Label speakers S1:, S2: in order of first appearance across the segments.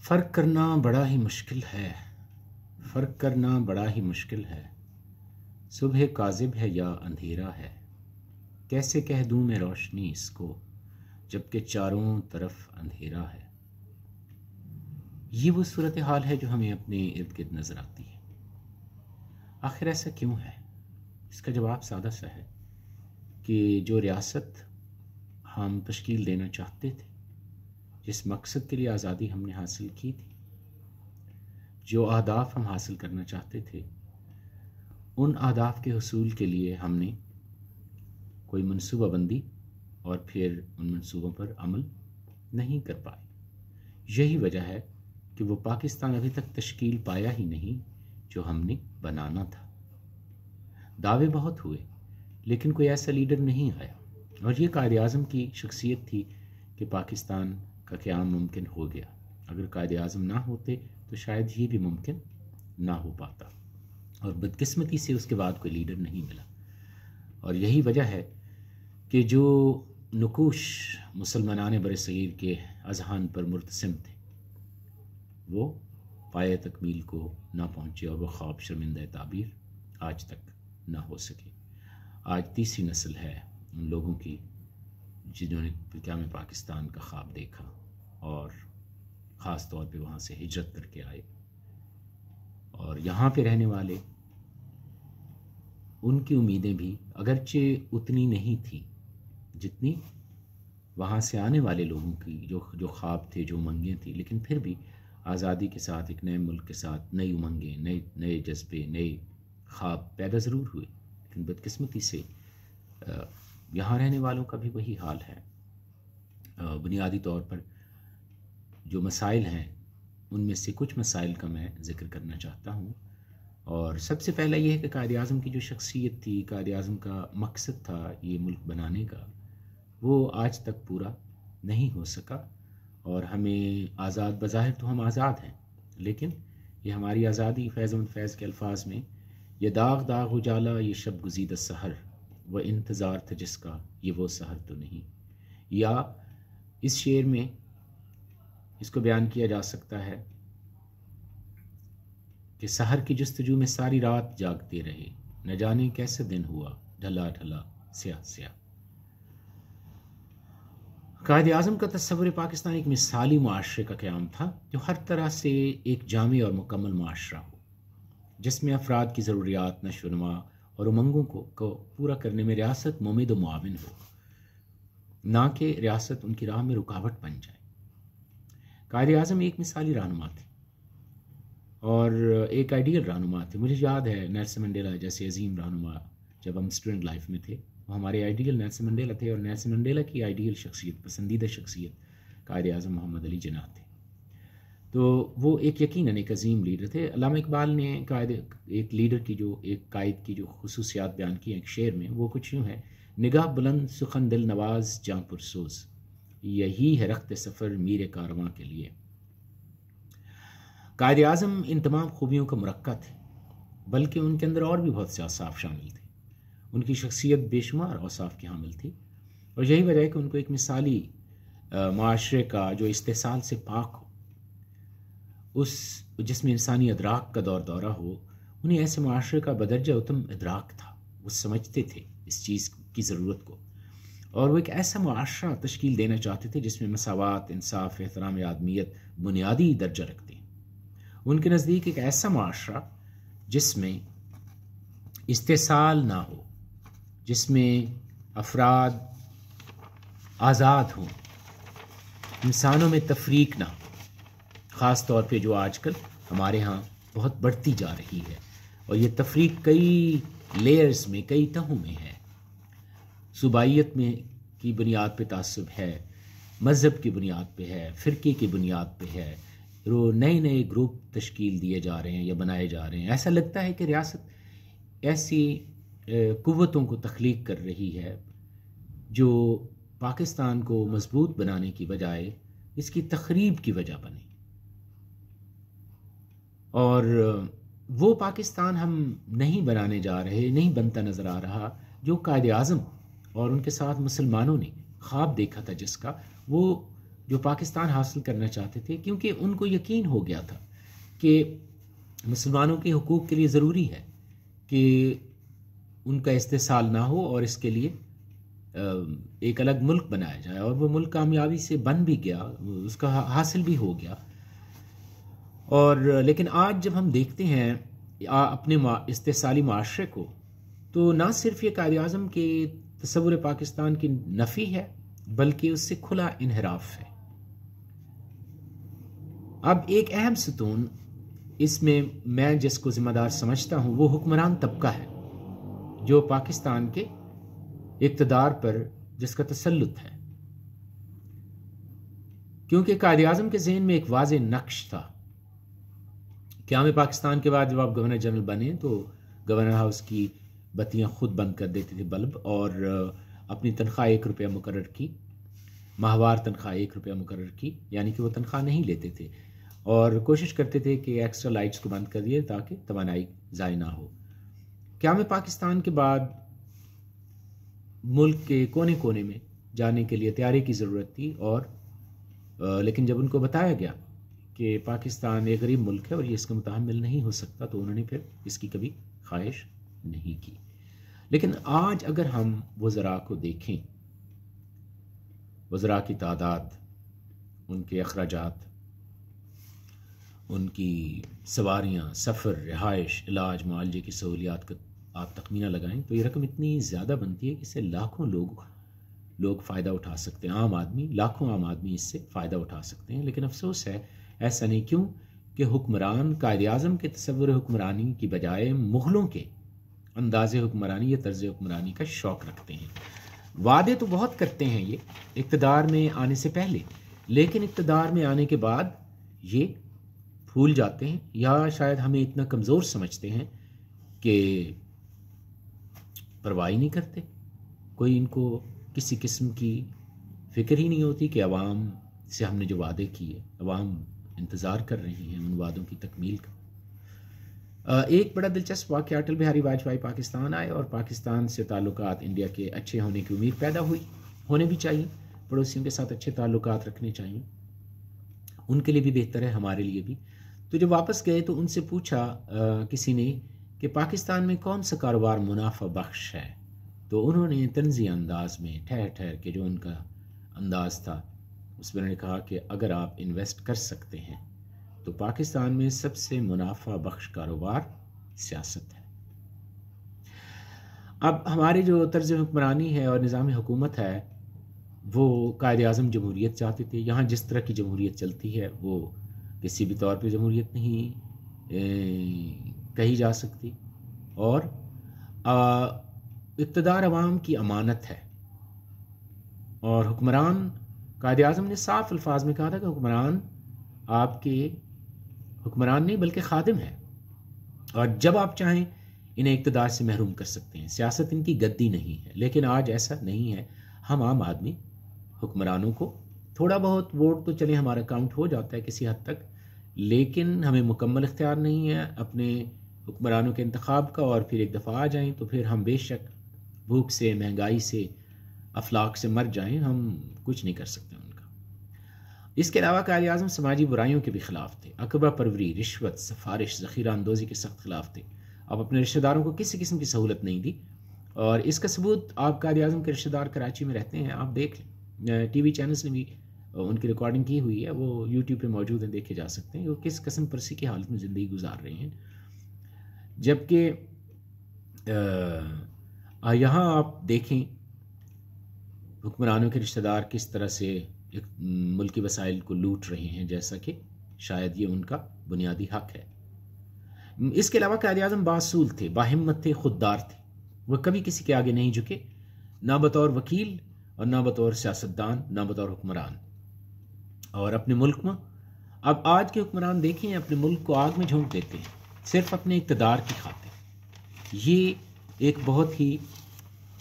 S1: फ़र्क करना बड़ा ही मुश्किल है। फ़र्क करना बड़ा ही मुश्किल है। सुबह काज़िब है या अंधेरा है। कैसे कह दूँ मैं रोशनी इसको, जबकि चारों तरफ अंधेरा है। ये वो सूरत हाल है जो हमें अपने इर्द गिर्द नज़र आती है। आखिर ऐसा क्यों है? इसका जवाब सादा सा है कि जो रियासत हम तश्कील देना चाहते थे, जिस मकसद के लिए आज़ादी हमने हासिल की थी, जो अहदाफ हम हासिल करना चाहते थे, उन अहदाफ के हुसूल के लिए हमने कोई मनसूबाबंदी और फिर उन मनसूबों पर अमल नहीं कर पाए। यही वजह है कि वो पाकिस्तान अभी तक तश्कील पाया ही नहीं जो हमने बनाना था। दावे बहुत हुए, लेकिन कोई ऐसा लीडर नहीं आया। और ये कायद आज़म की शख्सियत थी कि पाकिस्तान का क़याम मुमकिन हो गया। अगर कायद आज़म ना होते तो शायद ये भी मुमकिन ना हो पाता। और बदकिस्मती से उसके बाद कोई लीडर नहीं मिला। और यही वजह है कि जो नकुश मुसलमानान बरसगीर के अज़हान पर मुर्तसिम थे, वो पाए तकमील को ना पहुँचे और वो ख्वाब शर्मिंदा ताबीर आज तक ना हो सके। आज तीसरी नस्ल है उन लोगों की जिन्होंने क़याम पाकिस्तान का ख्वाब देखा और ख़ास तौर पे वहाँ से हिजरत करके आए। और यहाँ पे रहने वाले, उनकी उम्मीदें भी अगरचे उतनी नहीं थी जितनी वहाँ से आने वाले लोगों की जो ख्वाब थे, जो उमंगें थी। लेकिन फिर भी आज़ादी के साथ, एक नए मुल्क के साथ नई उमंगें, नए जज्बे, नए ख्वाब पैदा ज़रूर हुए। लेकिन बदकिस्मती से यहाँ रहने वालों का भी वही हाल है। बुनियादी तौर पर जो मसाइल हैं, उनमें से कुछ मसाइल का मैं ज़िक्र करना चाहता हूँ। और सबसे पहला ये है कि कायद आज़म की जो शख्सियत थी, कायद आज़म का मकसद था ये मुल्क बनाने का, वो आज तक पूरा नहीं हो सका। और हमें आज़ाद, बज़ाहिर तो हम आज़ाद हैं, लेकिन ये हमारी आज़ादी फैज़ फैज़ के अल्फाज में, ये दाग दाग उजाला, ये शब गुज़ीदा सहर, वह इंतज़ार था जिसका, ये वो सहर तो नहीं। या इस शेर में इसको बयान किया जा सकता है कि सहर की जुस्तजू में सारी रात जागते रहे, न जाने कैसे दिन हुआ ढला ढला स्याह स्याह। कायद आज़म का तस्वुर पाकिस्तान एक मिसाली मुआशरे का क़याम था, जो हर तरह से एक जामी और मुकम्मल मुआशरा हो, जिसमें अफराद की ज़रूरियात, नशोनुमा और उमंगों को पूरा करने में रियासत मुमिद व मुआविन हो, ना कि रियासत उनकी राह में रुकावट बन जाए। कायद आज़म एक मिसाली रहनुमा थे और एक आइडियल रहनुमा थे। मुझे याद है नेल्सन मंडेला जैसे अजीम रहनुमा, जब हम स्टूडेंट लाइफ में थे, वो हमारे आइडियल नेल्सन मंडेला थे। और नेल्सन मंडेला की आइडियल शख्सियत, पसंदीदा शख्सियत कायद आज़म मोहम्मद अली जिन्ना थे। तो वो एक यकीनन एक अजीम लीडर थे। अल्लामा इकबाल ने एक लीडर की एक कायद की जो खुसूसियात बयान की एक शेर में, वो कुछ यूँ है: निगाह बुलंद सुखन दिल नवाज जां पुरसोज, यही है रख्त सफ़र मीर कारवां के लिए। कायद आज़म इन तमाम खूबियों का मुरक्का थे, बल्कि उनके अंदर और भी बहुत से औसाफ शामिल थे। उनकी शख्सियत बेशुमार औसाफ की हामिल थी। और यही वजह है कि उनको एक मिसाली माशरे का जो इस्तेसाल से पाक हो, उस जिसमें इंसानी अदराक का दौरा हो, उन्हें ऐसे माशरे का बदरजा उत्तम इदराक था। वो समझते थे इस चीज़ की ज़रूरत को, और वो एक ऐसा मुआशरा तश्कील देना चाहते थे जिसमें मसावात, इंसाफ, एहतराम आदमियत बुनियादी दर्जा रखते हैं। उनके नज़दीक एक ऐसा मुआशरा जिसमें इस्तेसाल ना हो, जिसमें अफराद आज़ाद हों, इंसानों में तफरीक ना हो, ख़ास तौर पे जो आजकल हमारे यहाँ बहुत बढ़ती जा रही है। और ये तफरीक कई लेयर्स में, कई तहों में है। सूबाइयत में की बुनियाद पे तासुब है, मज़हब की बुनियाद पे है, फ़िरके की बुनियाद पे है। नए नए ग्रुप तश्कील दिए जा रहे हैं या बनाए जा रहे हैं। ऐसा लगता है कि रियासत ऐसी कुव्वतों को तख्लीक कर रही है जो पाकिस्तान को मजबूत बनाने की बजाय इसकी तखरीब की वजह बने। और वो पाकिस्तान हम नहीं बनाने जा रहे, नहीं बनता नज़र आ रहा जो कायद आज़म और उनके साथ मुसलमानों ने ख्वाब देखा था, जिसका वो जो पाकिस्तान हासिल करना चाहते थे, क्योंकि उनको यकीन हो गया था कि मुसलमानों के हुकूक के लिए ज़रूरी है कि उनका इस्तेसाल ना हो और इसके लिए एक अलग मुल्क बनाया जाए। और वो मुल्क कामयाबी से बन भी गया, उसका हासिल भी हो गया। और लेकिन आज जब हम देखते हैं अपने इस्तेसाली माशरे को, तो ना सिर्फ ये कायद आज़म के तसव्वुर पाकिस्तान की नफ़ी है, बल्कि उससे खुला इनहराफ है। अब एक अहम सतून इसमें मैं जिसको ज़िम्मेदार समझता हूँ वो हुक्मरान तबका है, जो पाकिस्तान के इक़्तिदार पर जिसका तसल्लुत है। क्योंकि कायद आज़म के ज़हन में एक वाज़ेह नक्श था। क़याम पाकिस्तान के बाद जब आप गवर्नर जनरल बने तो गवर्नर हाउस की बत्तियां खुद बंद कर देते थे, बल्ब, और अपनी तनख्वाह ₹1 मुकर्रर की, माहवार तनख्वाह ₹1 मुकर्रर की, यानी कि वो तनख्वाह नहीं लेते थे और कोशिश करते थे कि एक्स्ट्रा लाइट्स को बंद कर दिए ताकि तवानाई ज़ाय ना हो। क़याम पाकिस्तान के बाद मुल्क के कोने कोने में जाने के लिए तैयारी की ज़रूरत थी, और लेकिन जब उनको बताया गया कि पाकिस्तान एक गरीब मुल्क है और ये इसका मुताहम्मिल नहीं हो सकता, तो उन्होंने फिर इसकी कभी ख्वाहिश नहीं की। लेकिन आज अगर हम वज़रा को देखें, वज़रा की तादाद, उनके अखराजात, उनकी सवारियाँ, सफ़र, रिहाइश, इलाज, मुआलजे की सहूलियात का आप तखमीना लगाएं तो ये रकम इतनी ज़्यादा बनती है कि इससे लाखों लोग फ़ायदा उठा सकते हैं। लाखों आम आदमी इससे फ़ायदा उठा सकते हैं। लेकिन अफसोस है ऐसा नहीं। क्यों? कि हुक्मरान कायद आज़म के तसव्वुर हुक्मरानी की बजाय मुग़लों के अंदाज़े हुक्मरानी या तर्ज़ हुक्मरानी का शौक़ रखते हैं। वादे तो बहुत करते हैं ये इक़्तिदार में आने से पहले, लेकिन इक़्तिदार में आने के बाद ये भूल जाते हैं, या शायद हमें इतना कमज़ोर समझते हैं कि परवाह नहीं करते। कोई इनको किसी किस्म की फ़िक्र ही नहीं होती कि अवाम से हमने जो वादे किए, अवाम इंतज़ार कर रही हैं उन वादों की तकमील का। एक बड़ा दिलचस्प वाक़या, अटल बिहारी वाजपेयी पाकिस्तान आए और पाकिस्तान से ताल्लुकात इंडिया के अच्छे होने की उम्मीद पैदा हुई। होने भी चाहिए, पड़ोसियों के साथ अच्छे ताल्लुकात रखने चाहिए, उनके लिए भी बेहतर है, हमारे लिए भी। तो जब वापस गए तो उनसे पूछा किसी ने कि पाकिस्तान में कौन सा कारोबार मुनाफा बख्श है, तो उन्होंने तंज़ी अंदाज में ठहर ठहर के जो उनका अंदाज़ था उसमें उन्होंने कहा कि अगर आप इन्वेस्ट कर सकते हैं तो पाकिस्तान में सबसे मुनाफा बख्श कारोबार सियासत है। अब हमारी जो तर्ज हुक्मरानी है और निज़ाम हुकूमत है वो कायद आज़म जमहूरियत चाहते थे। यहाँ जिस तरह की जमहूरियत चलती है वो किसी भी तौर पे जमहूरियत नहीं कही जा सकती, और इक़्तिदार अवाम की अमानत है। और हुक्मरान, कायद आज़म ने साफ अल्फाज में कहा था कि हुक्मरान आपके हुक्मरान नहीं बल्कि खादिम है, और जब आप चाहें इन्हें इक़्तिदार से महरूम कर सकते हैं। सियासत इनकी गद्दी नहीं है। लेकिन आज ऐसा नहीं है। हम आम आदमी हुक्मरानों को थोड़ा बहुत वोट तो चले हमारा काउंट हो जाता है किसी हद तक, लेकिन हमें मुकम्मल इख्तियार नहीं है अपने हुक्मरानों के इंतखाब का। और फिर एक दफ़ा आ जाएं तो फिर हम बेशक भूख से, महंगाई से, अफलाक से मर जाएं, हम कुछ नहीं कर सकते उनका। इसके अलावा कायद आज़म समाजी बुराइयों के भी ख़िलाफ़ थे। अकबा परवरी, रिश्वत, सिफारिश, ज़ख़ीरा अंदोज़ी के सख्त ख़िलाफ़ थे। अब अपने रिश्तेदारों को किसी किस्म की सहूलत नहीं दी, और इसका सबूत आप कायद आज़म के रिश्तेदार कराची में रहते हैं, आप देख लें। टीवी चैनल्स ने भी उनकी रिकॉर्डिंग की हुई है, वो यूट्यूब पे मौजूद हैं, देखे जा सकते हैं। वो किस कसम परसी की हालत में ज़िंदगी गुजार रहे हैं। जबकि यहाँ आप देखें हुक्मरानों के रिश्तेदार किस तरह से मुल्की वसाइल को लूट रहे हैं, जैसा कि शायद ये उनका बुनियादी हक है। इसके अलावा कायद आज़म बासूल थे, बाहिम्मत थे, खुददार थे। वह कभी किसी के आगे नहीं झुके, ना बतौर वकील और ना बतौर सियासतदान, ना बतौर हुक्मरान। और अपने मुल्क में अब आज के हुक्मरान देखें अपने मुल्क को आग में झोंक देते हैं सिर्फ अपने इक़्तिदार की खातिर। ये एक बहुत ही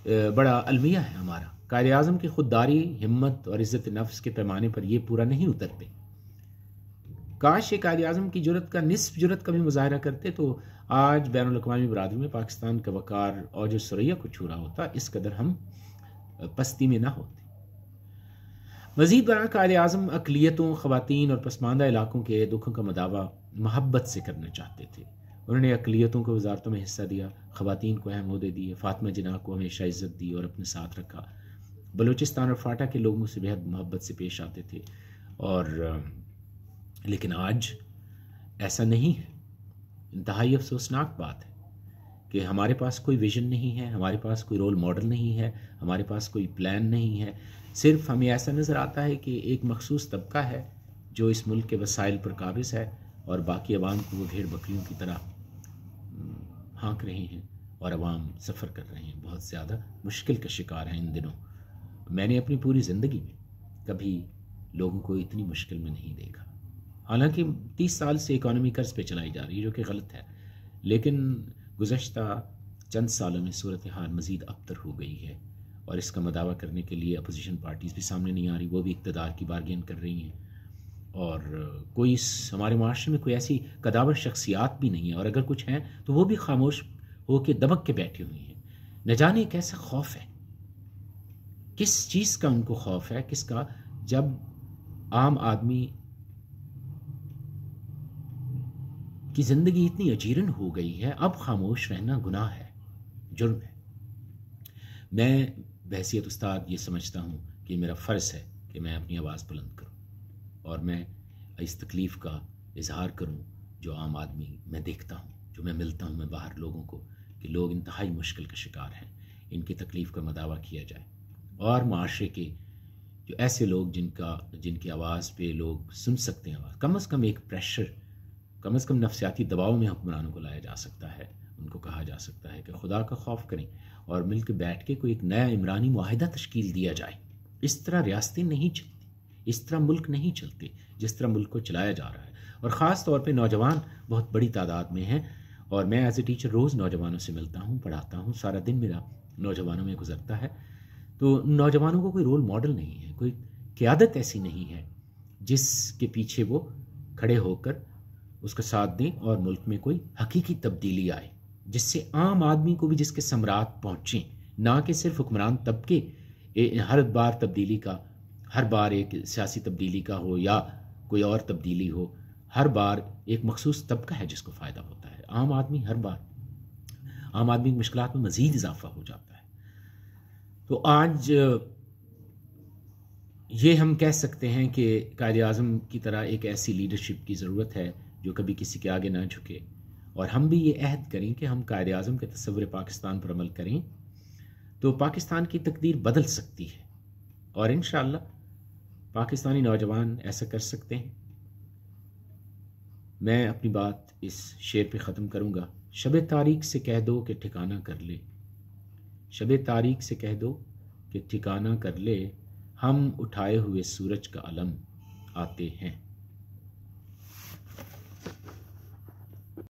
S1: बड़ा अलमिया है हमारा। कायद आज़म की खुददारी, हिम्मत और इज़्ज़त नफ्स के पैमाने पर ये पूरा नहीं उतरते। काश ये कायद आज़म की जुर्रत का निस्फ जुर्रत का भी मुजाहरा करते तो आज बैनुल अक़वामी बरादरी में पाकिस्तान का वक़ार और जो सुरैया को छू रहा होता, इस कदर हम पस्ती में ना होते। मज़ीद बरआं कायद-ए-आज़म अक़लियतों, ख़वातीन और पसमानदा इलाकों के दुखों का मदावा मोहब्बत से करना चाहते थे। उन्होंने अक़लियतों को वज़ारतों में हिस्सा दिया, ख़वातीन को अहम ओहदे दिए, फ़ातिमा जिन्ना को हमेशा इज़्ज़त दी और अपने साथ रखा। बलूचिस्तान और फाटा के लोग मुझसे बेहद मोहब्बत से पेश आते थे। लेकिन आज ऐसा नहीं है। इंतहाई अफसोसनाक बात है कि हमारे पास कोई विज़न नहीं है, हमारे पास कोई रोल मॉडल नहीं है, हमारे पास कोई प्लान नहीं है। सिर्फ हमें ऐसा नज़र आता है कि एक मखसूस तबका है जो इस मुल्क के वसाइल पर काबिज़ है और बाकी अवाम को वो भेड़ बकरियों की तरह हाँक रहे हैं और अवाम सफ़र कर रहे हैं। बहुत ज़्यादा मुश्किल का शिकार है इन दिनों। मैंने अपनी पूरी ज़िंदगी में कभी लोगों को इतनी मुश्किल में नहीं देखा। हालांकि 30 साल से इकॉनमी कर्ज पे चलाई जा रही है, जो कि गलत है, लेकिन गुज़श्ता चंद सालों में सूरत हाल मज़ीद अबतर हो गई है और इसका मदावा करने के लिए अपोजिशन पार्टीज़ भी सामने नहीं आ रही, वो भी इक़्तिदार की बारगेन कर रही हैं और कोई हमारे माशरे में कोई ऐसी कदावर शख्सियात भी नहीं है, और अगर कुछ हैं तो वो भी खामोश हो के दबक के बैठी हुई हैं। न जाने कैसा खौफ है, किस चीज़ का उनको खौफ है, किसका, जब आम आदमी की ज़िंदगी इतनी अजीरन हो गई है, अब खामोश रहना गुनाह है, जुर्म है। मैं बहैसियत उस्ताद ये समझता हूँ कि मेरा फ़र्ज़ है कि मैं अपनी आवाज़ बुलंद करूँ और मैं इस तकलीफ़ का इजहार करूँ जो आम आदमी मैं देखता हूँ, जो मैं मिलता हूँ मैं बाहर लोगों को, कि लोग इंतहाई मुश्किल का शिकार हैं। इनकी तकलीफ़ का मदावा किया जाए और माशरे के जो ऐसे लोग जिनकी आवाज़ पे लोग सुन सकते हैं, आवाज़ कम से कम एक प्रेशर, कम से कम नफ्सियाती दबाव में हुक्मरानों को लाया जा सकता है। उनको कहा जा सकता है कि खुदा का खौफ करें और मिलकर बैठ के कोई एक नया इमरानी मुआहिदा तश्कील दिया जाए। इस तरह रियासतें नहीं चलती, इस तरह मुल्क नहीं चलते जिस तरह मुल्क को चलाया जा रहा है। और ख़ास तौर पे नौजवान बहुत बड़ी तादाद में हैं और मैं एज ए टीचर रोज़ नौजवानों से मिलता हूँ, पढ़ाता हूँ, सारा दिन मेरा नौजवानों में गुजरता है। तो नौजवानों को कोई रोल मॉडल नहीं है, कोई क़यादत ऐसी नहीं है जिसके पीछे वो खड़े होकर उसका साथ दें और मुल्क में कोई हकीकी तब्दीली आए, जिससे आम आदमी को भी जिसके समरात पहुँचें, ना कि सिर्फ हुक्मरान तबके हर बार तब्दीली का, हर बार एक सियासी तब्दीली का हो या कोई और तब्दीली हो, हर बार एक मखसूस तबका है जिसको फ़ायदा होता है। आम आदमी हर बार, आम आदमी की मुश्किलात में मज़ीद इजाफा हो जाता है। तो आज ये हम कह सकते हैं कि कायद-ए-आज़म की तरह एक ऐसी लीडरशिप की ज़रूरत है जो कभी किसी के आगे ना झुके, और हम भी ये अहद करें कि हम कायद-ए-आज़म के तस्वुर पाकिस्तान पर अमल करें तो पाकिस्तान की तकदीर बदल सकती है और इंशाअल्लाह पाकिस्तानी नौजवान ऐसा कर सकते हैं। मैं अपनी बात इस शेर पे ख़त्म करूँगा। शब तारीक से कह दो कि ठिकाना कर ले, शब तारीक से कह दो कि ठिकाना कर ले, हम उठाए हुए सूरज का अलम आते हैं।